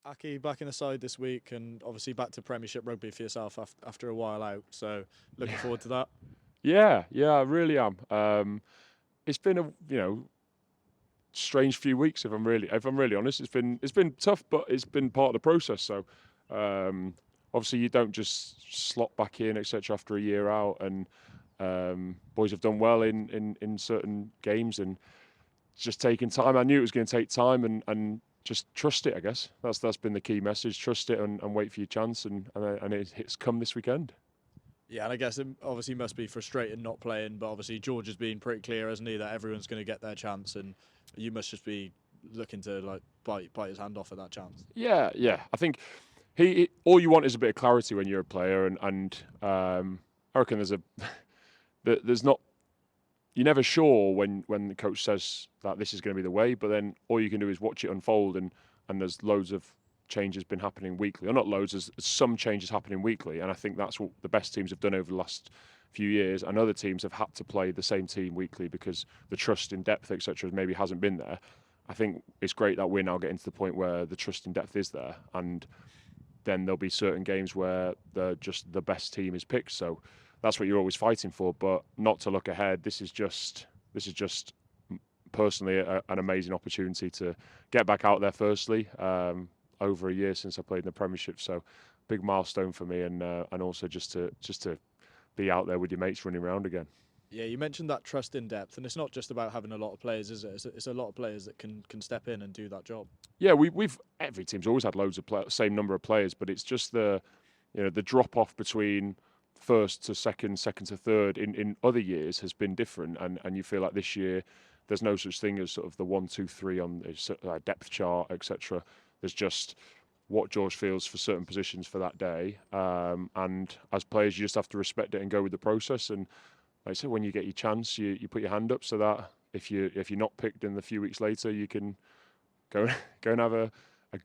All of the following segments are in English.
Aki, back in the side this week, and obviously back to Premiership rugby for yourself after a while out. So looking Yeah, forward to that. yeah, I really am. It's been a strange few weeks if I'm really honest. It's been tough, but it's been part of the process. So obviously you don't just slot back in etc. after a year out, and boys have done well in certain games and just taking time. I knew it was going to take time and just trust it. I guess that's been the key message. Trust it and wait for your chance, and it's come this weekend. Yeah, and I guess it obviously must be frustrating not playing, but obviously George has been pretty clear, hasn't he, that everyone's going to get their chance, and you must just be looking to like bite his hand off at that chance. Yeah. I think all you want is a bit of clarity when you're a player, and I reckon there's not you're never sure when the coach says that this is going to be the way, but then all you can do is watch it unfold, and there's loads of changes been happening weekly, or not loads, there's some changes happening weekly, and I think that's what the best teams have done over the last few years, and other teams have had to play the same team weekly because the trust in depth, etc., maybe hasn't been there. I think it's great that we're now getting to the point where the trust in depth is there, and then there'll be certain games where the best team is picked. So that's what you're always fighting for. But not to look ahead. This is just personally an amazing opportunity to get back out there. Firstly, over a year since I played in the Premiership, so big milestone for me, and also just to be out there with your mates running around again. Yeah, you mentioned that trust in depth, and it's not just about having a lot of players, is it? It's a lot of players that can step in and do that job. Yeah, we've every team's always had loads of same number of players, but it's just the drop off between first to second, second to third in other years has been different, and you feel like this year there's no such thing as sort of the one, two, three on the depth chart, etc. There's just what George feels for certain positions for that day, and as players you just have to respect it and go with the process. And like I said, when you get your chance, you put your hand up so that if you're not picked in the few weeks later, you can go go and have a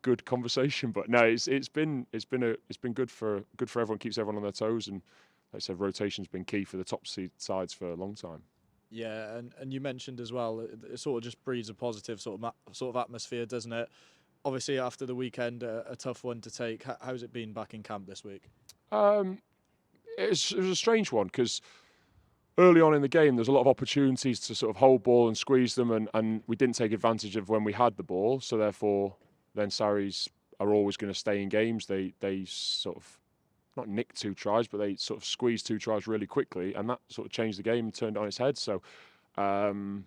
good conversation. But no, it's been good for everyone. Keeps everyone on their toes, and like I said, rotation's been key for the top seed sides for a long time. Yeah, and you mentioned as well, it sort of just breeds a positive sort of atmosphere, doesn't it? Obviously, after the weekend, a tough one to take. How's it been back in camp this week? Um, it was a strange one because early on in the game, there's a lot of opportunities to sort of hold ball and squeeze them, and we didn't take advantage of when we had the ball. So therefore, then Saris are always going to stay in games. They sort of not nicked two tries, but they sort of squeezed two tries really quickly, and that sort of changed the game and turned it on its head. So um,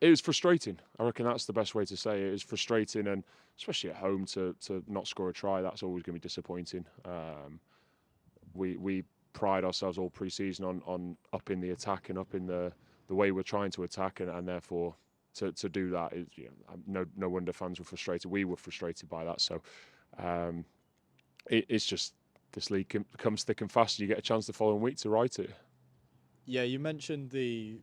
it was frustrating. I reckon that's the best way to say it. It was frustrating, and especially at home to not score a try, that's always going to be disappointing. We pride ourselves all pre-season on upping the attack and up in the way we're trying to attack, and therefore to do that is no wonder fans were frustrated. We were frustrated by that. So um, it's just this league comes thick and fast. And you get a chance the following week to write it. Yeah, you mentioned the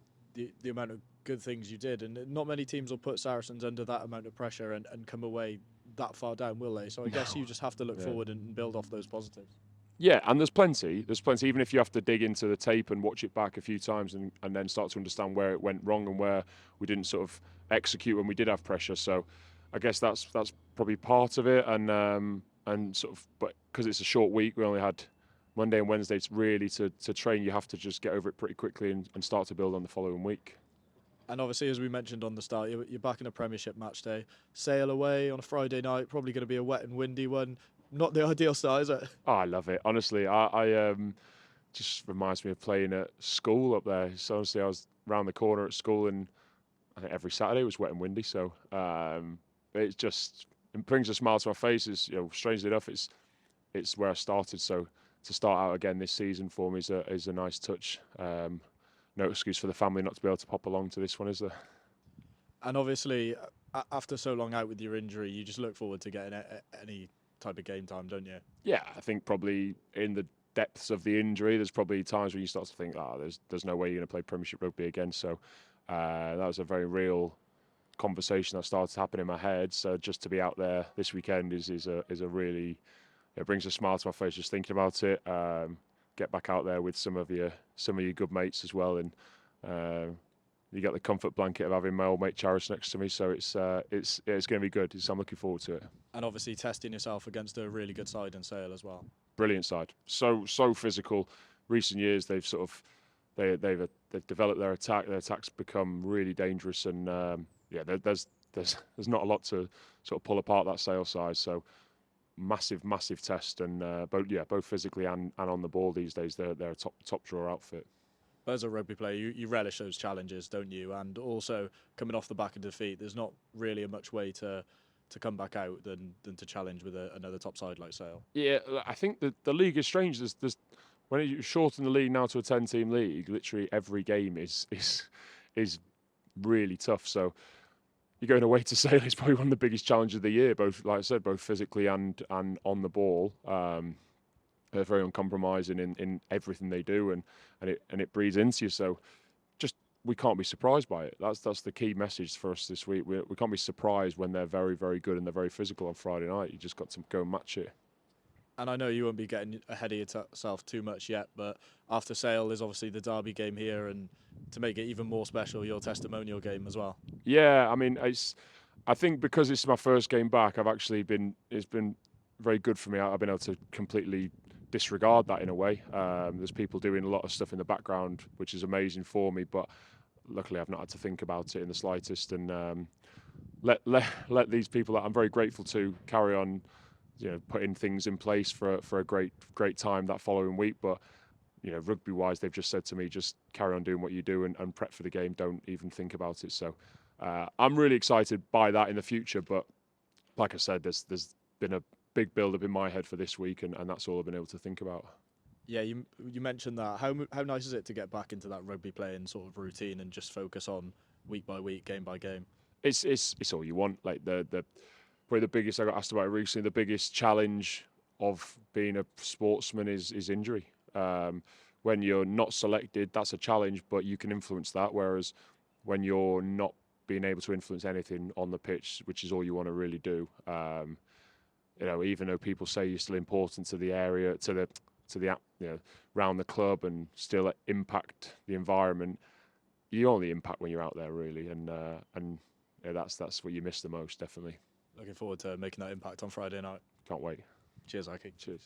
amount of good things you did, and not many teams will put Saracens under that amount of pressure and come away that far down, will they? So I guess No. you just have to look Yeah. forward and build off those positives. Yeah, and there's plenty. There's plenty. Even if you have to dig into the tape and watch it back a few times, and then start to understand where it went wrong and where we didn't sort of execute when we did have pressure. So, I guess that's probably part of it. And sort of, but because it's a short week, we only had Monday and Wednesday to train. You have to just get over it pretty quickly and start to build on the following week. And obviously, as we mentioned on the start, you're back in a Premiership match day. Sail away on a Friday night, probably going to be a wet and windy one. Not the ideal start, is it? Oh, I love it. Honestly, I just reminds me of playing at school up there. So honestly, I was round the corner at school, and I think every Saturday was wet and windy. So it brings a smile to my face. Is strangely enough, it's where I started. So to start out again this season for me is a nice touch. No excuse for the family not to be able to pop along to this one, is there? And obviously, after so long out with your injury, you just look forward to getting any type of game time, don't you? Yeah, I think probably in the depths of the injury, there's probably times when you start to think, there's no way you're going to play Premiership rugby again. So that was a very real conversation that started to happen in my head. So just to be out there this weekend is a really, it brings a smile to my face just thinking about it. Get back out there with some of your good mates as well, and uh, you get the comfort blanket of having my old mate Charis next to me. So it's going to be good. I'm looking forward to it. And obviously testing yourself against a really good side in Sale as well. Brilliant side. So physical. Recent years they've sort of they've developed their attack. Their attack's become really dangerous, and there's not a lot to sort of pull apart that Sale side. So massive test, and both physically and on the ball these days they're a top drawer outfit. But as a rugby player, you relish those challenges, don't you? And also coming off the back of defeat, there's not really a much way to come back out than to challenge with another top side like Sale. Yeah, I think the league is strange. There's when you shorten the league now to a 10-team league, literally every game is really tough. So you're going away to Sale is probably one of the biggest challenges of the year. Both, like I said, both physically and on the ball. They're very uncompromising in everything they do, and it breeds into you. So just we can't be surprised by it. That's the key message for us this week. We can't be surprised when they're very, very good and they're very physical on Friday night. You just got to go and match it. And I know you won't be getting ahead of yourself too much yet, but after Sale is obviously the derby game here, and to make it even more special, your testimonial game as well. Yeah, I mean, I think because it's my first game back, it's been very good for me. I've been able to completely disregard that in a way. There's people doing a lot of stuff in the background, which is amazing for me, but luckily I've not had to think about it in the slightest, and let these people that I'm very grateful to carry on, putting things in place for a great time that following week. But rugby wise, they've just said to me, just carry on doing what you do and prep for the game. Don't even think about it. So I'm really excited by that in the future. But like I said, there's been a big build up in my head for this week, and that's all I've been able to think about. Yeah, you mentioned that. How nice is it to get back into that rugby playing sort of routine and just focus on week by week, game by game? It's all you want. Like probably the biggest, I got asked about it recently, the biggest challenge of being a sportsman is injury. When you're not selected, that's a challenge, but you can influence that. Whereas when you're not being able to influence anything on the pitch, which is all you want to really do, even though people say you're still important to the area, to the around the club, and still impact the environment, you only impact when you're out there, really, and that's what you miss the most, definitely. Looking forward to making that impact on Friday night. Can't wait. Cheers, Ike. Cheers.